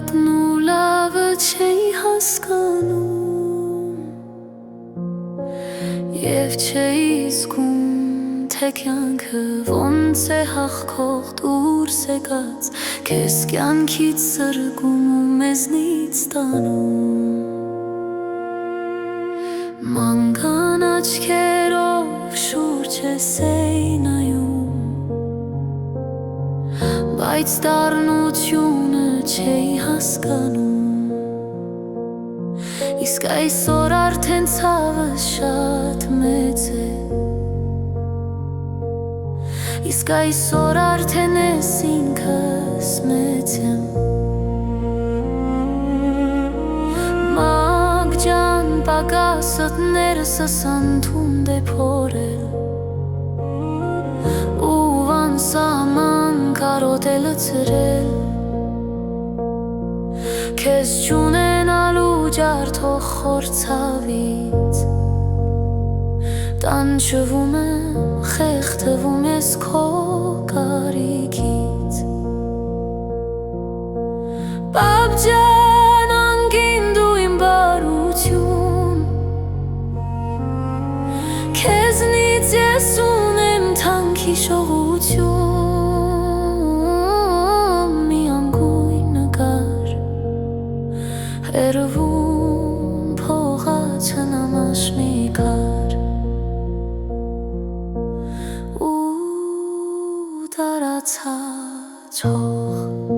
վատն ու լավը չէի հասկանում Եվ չէի զգում, թե կյանքը ոնց է հաղթող դուրս եկած Քեզ կյանքից սրգում ու մեզնից տանում Մանգան աչքերով շուրջ ես էի նայում Բայց դառնությունը չէի հասկանում Իսկ այսօր արդեն ցավս շատ մեծ է Իսկ այսօր արդեն ես ինքս մեծ եմ Մագ ջան պակասըտ ներսս անդունդ է փորել Ու անսահման կարոտ է լցրել Քեզ չունենալու ջարդող խորցավից Տանջվում եմ, խեղդվում ես քո կարիքից Պապ ջան, անգին դու իմ բարություն Քեզնից ես ունեմ թանքի շողություն Մի անգույն նկար Հեռվում փողացը նամաշ մի քար Ու տարածած հող